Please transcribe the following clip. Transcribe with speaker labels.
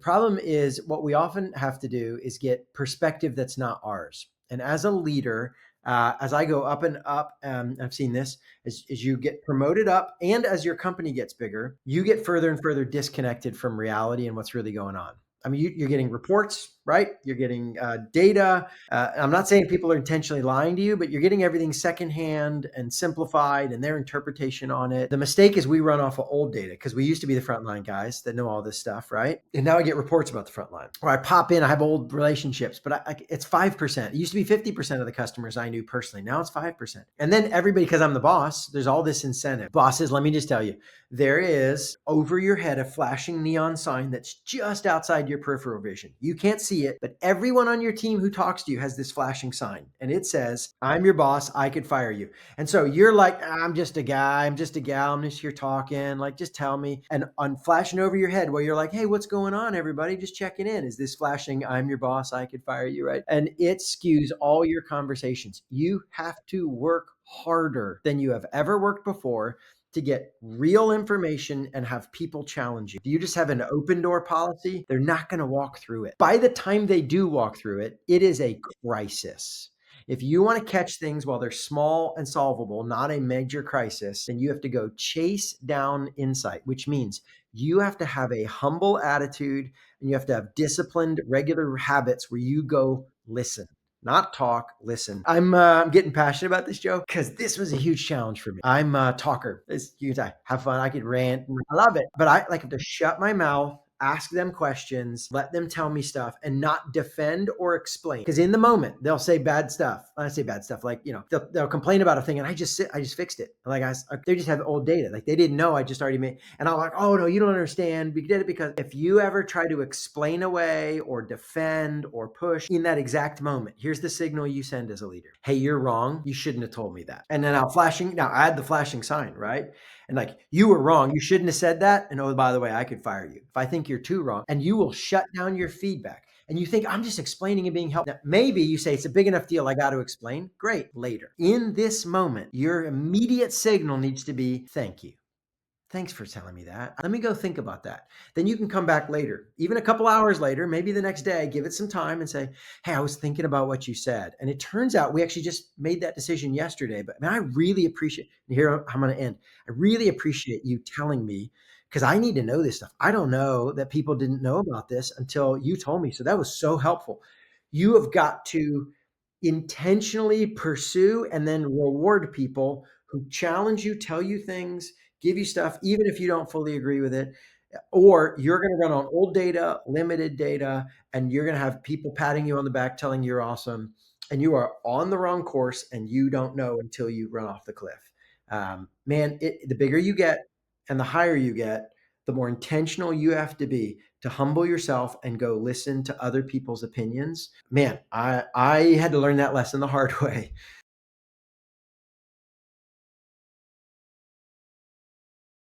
Speaker 1: problem is what we often have to do is get perspective that's not ours. And as a leader, as I go up and up, I've seen this as you get promoted up and as your company gets bigger, you get further and further disconnected from reality and what's really going on. I mean, you're getting reports, right? You're getting data. I'm not saying people are intentionally lying to you, but you're getting everything secondhand and simplified and their interpretation on it. The mistake is we run off of old data because we used to be the frontline guys that know all this stuff, right? And now I get reports about the frontline. Or I pop in, I have old relationships, but it's 5%. It used to be 50% of the customers I knew personally. Now it's 5%. And then everybody, because I'm the boss, there's all this incentive. Bosses, let me just tell you, there is over your head a flashing neon sign that's just outside your peripheral vision. You can't see it, but everyone on your team who talks to you has this flashing sign. And it says, I'm your boss, I could fire you. And so you're like, I'm just a guy, I'm just a gal, I'm just here talking, like, just tell me. And on flashing over your head where you're like, hey, what's going on, everybody? Just checking in. Is this flashing, I'm your boss, I could fire you, right? And it skews all your conversations. You have to work harder than you have ever worked before to get real information and have people challenge you. If you just have an open door policy, they're not going to walk through it. By the time they do walk through it, it is a crisis. If you want to catch things while they're small and solvable, not a major crisis, then you have to go chase down insight, which means you have to have a humble attitude and you have to have disciplined, regular habits where you go listen. Not talk, listen. I'm getting passionate about this, Joe, because this was a huge challenge for me. I'm a talker. You can have fun. I could rant. I love it. But I like have to shut my mouth, ask them questions, let them tell me stuff and not defend or explain. Because in the moment, they'll say bad stuff. I say bad stuff like, they'll complain about a thing and I just fixed it. Like they just have old data. Like they didn't know I just already made. And I'm like, oh no, you don't understand. We did it because if you ever try to explain away or defend or push in that exact moment, here's the signal you send as a leader. Hey, you're wrong. You shouldn't have told me that. And then now I had the flashing sign, right? And like, you were wrong. You shouldn't have said that. And oh, by the way, I could fire you if I think you're too wrong. And you will shut down your feedback. And you think, I'm just explaining and being helpful. Now, maybe you say, it's a big enough deal. I got to explain. Great. Later. In this moment, your immediate signal needs to be, thank you. Thanks for telling me that. Let me go think about that. Then you can come back later, even a couple hours later, maybe the next day, give it some time and say, hey, I was thinking about what you said. And it turns out we actually just made that decision yesterday. But man, I really appreciate, and here I'm going to end. I really appreciate you telling me because I need to know this stuff. I don't know that people didn't know about this until you told me. So that was so helpful. You have got to intentionally pursue and then reward people who challenge you, tell you things, give you stuff, even if you don't fully agree with it. Or you're going to run on old data, limited data, and you're going to have people patting you on the back, telling you're awesome. And you are on the wrong course and you don't know until you run off the cliff. The bigger you get and the higher you get, the more intentional you have to be to humble yourself and go listen to other people's opinions. Man, I had to learn that lesson the hard way.